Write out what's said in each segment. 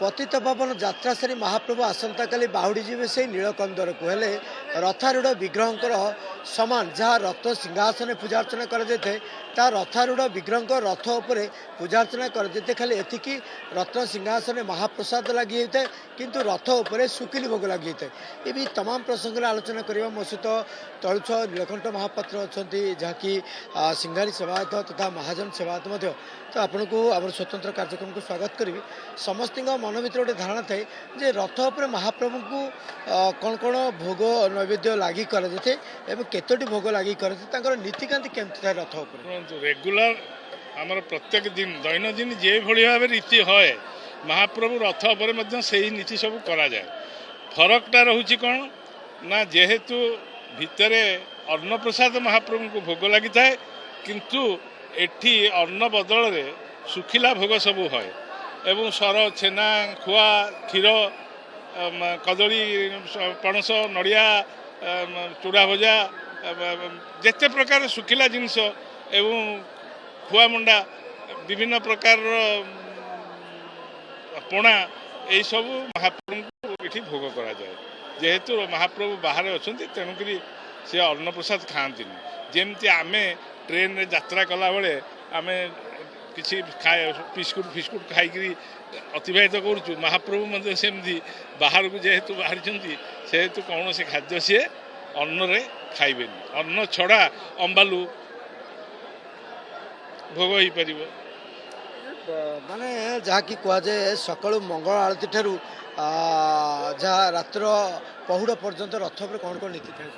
पतित पावन यात्रा सारी महाप्रभु आसंता काली बाहुड़ी जीवे से नीलकंदर को हेले रथारूढ़ विग्रहंकर समान जहाँ रथ सिंहासन पूजार्चना कर रथारूढ़ विग्रह रथ उपरे पूजार्चना कर खाली एतिकी रथ सिंहासन महाप्रसाद लगी होता है किंतु रथ उपरे सुकिली भोग लगी होता है। ये भी तमाम प्रसंग आलोचना करने मो सहित तलुछ नीलकंठ महापात्र अच्छा जहाँकि सिंगारी सेवायत तथा महाजन सेवायत तो आपन को आम स्वतंत्र कार्यक्रम को स्वागत करी। समस्त मन भर गोटे धारणा थाए जे रथ उपर महाप्रभु को कौन कौन भोग नैवेद्य लगी करे केतोटी भोग लगी करे नीतिकांति केमती थाए रथ उपर रेगुलर आमर प्रत्येक दिन दैनंदिन जे भली भाव रीति है महाप्रभु रथ उपर से ही नीति सब करा जाए। फरकटा रोचे कौन ना जेहेतु भितर अन्न प्रसाद महाप्रभु को भोग लगी थाए किंतु एठी अन्न बदल रे सुखिला भोग सबू है एवं सर छेना खुआ क्षीर कदली पणस नड़िया चूड़ा भजा जेते प्रकार सुखिला जिनस एवं खुआ मुंडा विभिन्न प्रकार पोणा यही सब महाप्रभु को ये भोग करा जाए। जेहेतु महाप्रभु बाहर अच्छा तेणुक सी अन्न प्रसाद खाती जमती आमे ट्रेन रे यात्रा कला बेले आमे किसी बिस्कुट फिस्कुट खाई अतिबाहित करुचु महाप्रभु सेमती बाहर को जेहेतु बाहरी सेहेतु कौन से खाद्य सी अन्न रे खाइबे अन्न छड़ा अंबालू भोग हो पार माने जहाँ कि कहुए सकाल मंगल आरती ठारू जहाँ रात्र पहुड़ पर्यंत रथ पर कौन कौन नीति थाए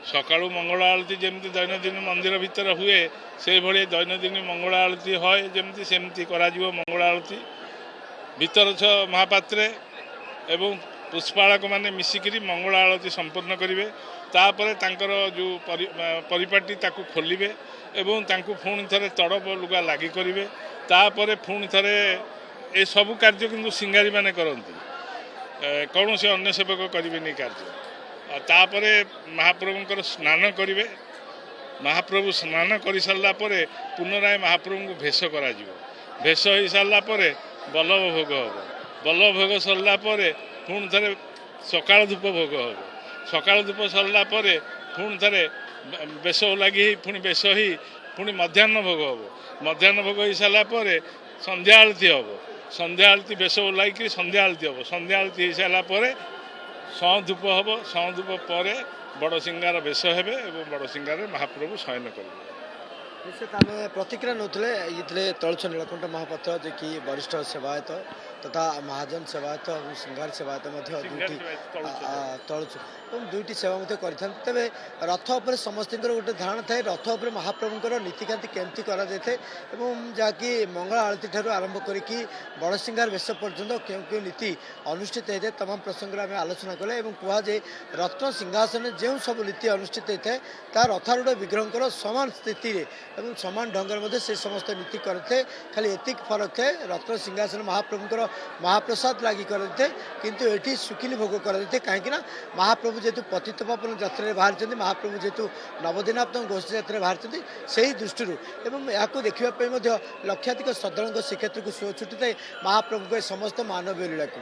सका मंगल आरती जमी दैनंदिन मंदिर भितर हुए से भाई दैनंदिन मंगल आरती है जमी सेमती मंगल आरती भीतर महापात्रे एवं पुष्पाड़क मैंने मिसिकी मंगल आरती संपन्न करेंगे तापर तांकर जो परिपाटी ताकू खोलिबे एवं तांकू पुणी थे तड़प लुगा लगी करेंगे तापर पुणी थे ये सबू कार्य किंतु सिंगारी माने करती कौन से अन्य सेवक करें कार्य तापर महाप्रभुंकर स्नान करेंगे। महाप्रभु स्नान कर सारा पुनराय महाप्रभु को भेष कर भेष हो सारा बल्लभ भोग हम बल्लभ भोग सरला पुणी थे सकाल धूप भोग हम सकाल धूप सरला पुणी थे बेश लगी पुणी बेश ही पुणी मध्याह्न भोग हम मध्याह्न भोग हो सारा संध्या आलती हम संध्या आलती बेश लगी संध्या आलती हम संध्या आलती हो सारापर सधूप हम सधूप पर बड़ सिंगार बेश हे बड़ सिंगार महाप्रभु शयन करेंगे। प्रतिक्रिया नौले ये तलुछ नीलकंठ महापात्र जे कि वरिष्ठ सेवायत तथा महाजन सेवायत और सिंगार सेवायत दुईटी तलुछ दुईटी सेवा कर तेरे रथ उपर समस्त गोटे धारणा थाए रथ उपर महाप्रभुंर नीतिकांति केमती करा जहाँकि मंगल आरती ठार आरंभ करी बड़ सिंगार बेश पर्यंत क्यों क्यों नीति अनुष्ठित होता है तमाम प्रसंग में आलोचना कले कहुए रत्न सिंहासन जो सब नीति अनुष्ठित होता है ता रथारूढ़ विग्रह समान स्थिति समान ढंग से समस्त नीति करते खाली एतिक फरक थे रत्न सिंहासन महाप्रभुंर महाप्रसाद लगी करते किंतु ये सुखिली भोग करते कहीं महाप्रभु जेहेतु पतित पावन यात्रा बाहर महाप्रभु जेहेतु नवदिनात्मक घोष यात्रा बाहर से ही दृष्टि या देखा लक्षाधिक श्रद्धालु श्रीक्षेत्र को सुओ छुटी थाए महाप्रभु समस्त मानवीय लीला को।